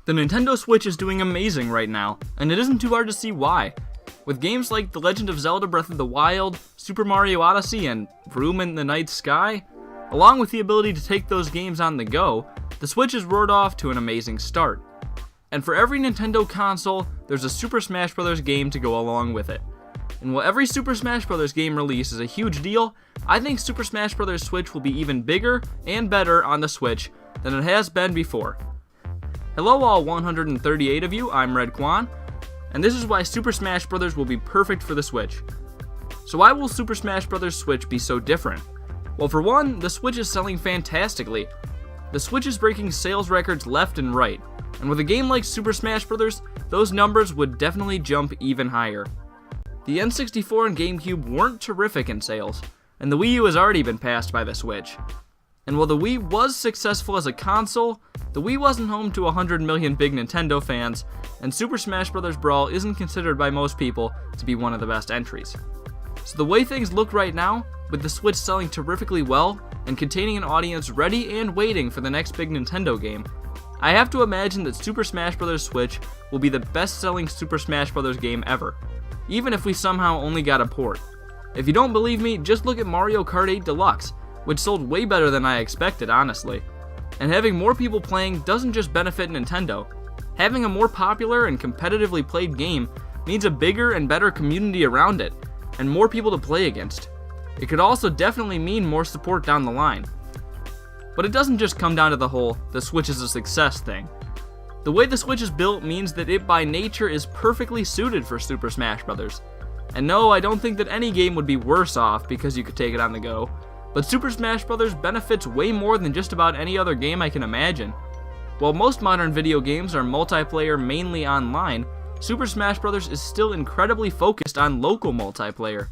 The Nintendo Switch is doing amazing right now, and it isn't too hard to see why. With games like The Legend of Zelda Breath of the Wild, Super Mario Odyssey, and Room in the Night Sky, along with the ability to take those games on the go, the Switch has roared off to an amazing start. And for every Nintendo console, there's a Super Smash Bros. Game to go along with it. And while every Super Smash Bros. Game release is a huge deal, I think Super Smash Bros. Switch will be even bigger and better on the Switch than it has been before. Hello all 138 of you, I'm Redkwan, and this is why Super Smash Bros. Will be perfect for the Switch. So why will Super Smash Bros. Switch be so different? Well, for one, the Switch is selling fantastically. The Switch is breaking sales records left and right, and with a game like Super Smash Bros., those numbers would definitely jump even higher. The N64 and GameCube weren't terrific in sales, and the Wii U has already been passed by the Switch. And while the Wii was successful as a console, the Wii wasn't home to 100 million big Nintendo fans, and Super Smash Bros. Brawl isn't considered by most people to be one of the best entries. So the way things look right now, with the Switch selling terrifically well, and containing an audience ready and waiting for the next big Nintendo game, I have to imagine that Super Smash Bros. Switch will be the best-selling Super Smash Bros. Game ever, even if we somehow only got a port. If you don't believe me, just look at Mario Kart 8 Deluxe, which sold way better than I expected, honestly. And having more people playing doesn't just benefit Nintendo. Having a more popular and competitively played game means a bigger and better community around it, and more people to play against. It could also definitely mean more support down the line. But it doesn't just come down to the whole, the Switch is a success thing. The way the Switch is built means that it by nature is perfectly suited for Super Smash Bros. And no, I don't think that any game would be worse off because you could take it on the go. But Super Smash Bros. Benefits way more than just about any other game I can imagine. While most modern video games are multiplayer mainly online, Super Smash Bros. Is still incredibly focused on local multiplayer.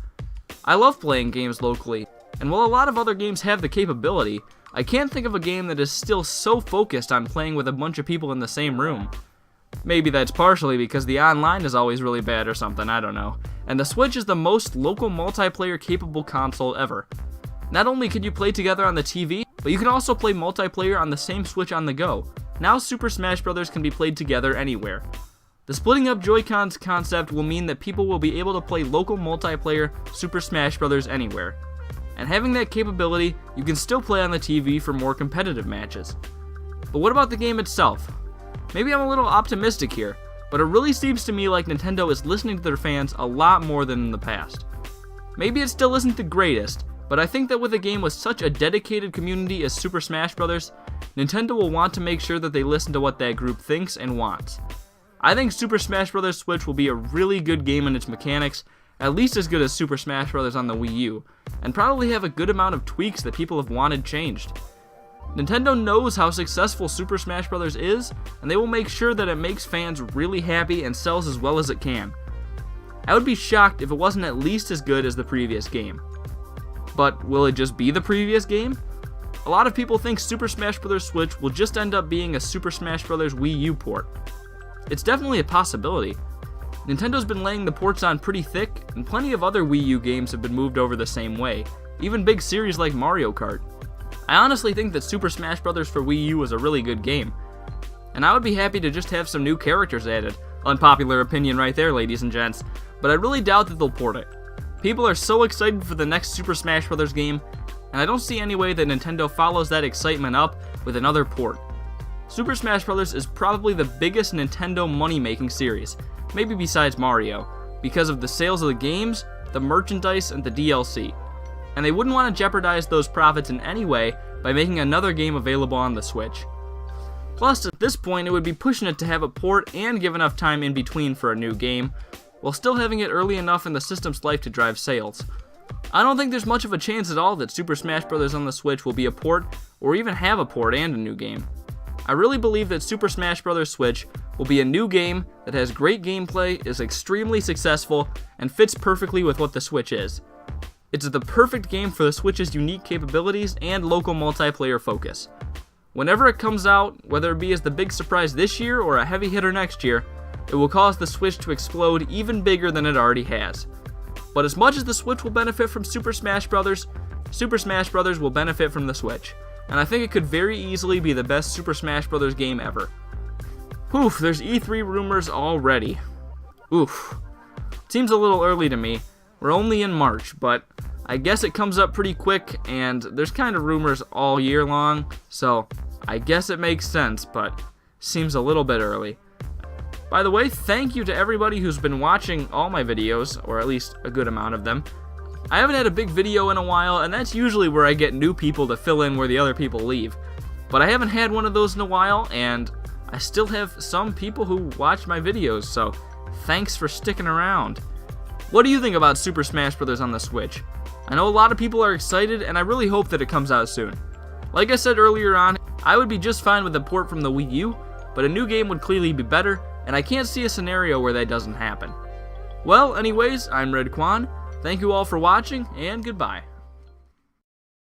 I love playing games locally, and while a lot of other games have the capability, I can't think of a game that is still so focused on playing with a bunch of people in the same room. Maybe that's partially because the online is always really bad or something, I don't know. And the Switch is the most local multiplayer capable console ever. Not only can you play together on the TV, but you can also play multiplayer on the same Switch on the go. Now Super Smash Bros. Can be played together anywhere. The splitting up Joy-Cons concept will mean that people will be able to play local multiplayer Super Smash Bros. Anywhere. And having that capability, you can still play on the TV for more competitive matches. But what about the game itself? Maybe I'm a little optimistic here, but it really seems to me like Nintendo is listening to their fans a lot more than in the past. Maybe it still isn't the greatest, but I think that with a game with such a dedicated community as Super Smash Bros., Nintendo will want to make sure that they listen to what that group thinks and wants. I think Super Smash Bros. Switch will be a really good game in its mechanics, at least as good as Super Smash Bros. On the Wii U, and probably have a good amount of tweaks that people have wanted changed. Nintendo knows how successful Super Smash Bros. Is, and they will make sure that it makes fans really happy and sells as well as it can. I would be shocked if it wasn't at least as good as the previous game. But will it just be the previous game? A lot of people think Super Smash Bros. Switch will just end up being a Super Smash Bros. Wii U port. It's definitely a possibility. Nintendo's been laying the ports on pretty thick, and plenty of other Wii U games have been moved over the same way, even big series like Mario Kart. I honestly think that Super Smash Bros. For Wii U was a really good game, and I would be happy to just have some new characters added. Unpopular opinion right there, ladies and gents, but I really doubt that they'll port it. People are so excited for the next Super Smash Bros. Game, and I don't see any way that Nintendo follows that excitement up with another port. Super Smash Bros. Is probably the biggest Nintendo money-making series, maybe besides Mario, because of the sales of the games, the merchandise, and the DLC. And they wouldn't want to jeopardize those profits in any way by making another game available on the Switch. Plus, at this point, it would be pushing it to have a port and give enough time in between for a new game, while still having it early enough in the system's life to drive sales. I don't think there's much of a chance at all that Super Smash Bros. On the Switch will be a port, or even have a port and a new game. I really believe that Super Smash Bros. Switch will be a new game that has great gameplay, is extremely successful, and fits perfectly with what the Switch is. It's the perfect game for the Switch's unique capabilities and local multiplayer focus. Whenever it comes out, whether it be as the big surprise this year or a heavy hitter next year, it will cause the Switch to explode even bigger than it already has. But as much as the Switch will benefit from Super Smash Bros., Super Smash Bros. Will benefit from the Switch, and I think it could very easily be the best Super Smash Bros. Game ever. Oof, there's E3 rumors already. Oof. Seems a little early to me. We're only in March, but I guess it comes up pretty quick, and there's kind of rumors all year long, so I guess it makes sense, but seems a little bit early. By the way, thank you to everybody who's been watching all my videos, or at least a good amount of them. I haven't had a big video in a while, and that's usually where I get new people to fill in where the other people leave. But I haven't had one of those in a while, and I still have some people who watch my videos, so thanks for sticking around. What do you think about Super Smash Bros. On the Switch? I know a lot of people are excited, and I really hope that it comes out soon. Like I said earlier on, I would be just fine with a port from the Wii U, but a new game would clearly be better, and I can't see a scenario where that doesn't happen. Well, anyways, I'm Redkwan. Thank you all for watching, and goodbye.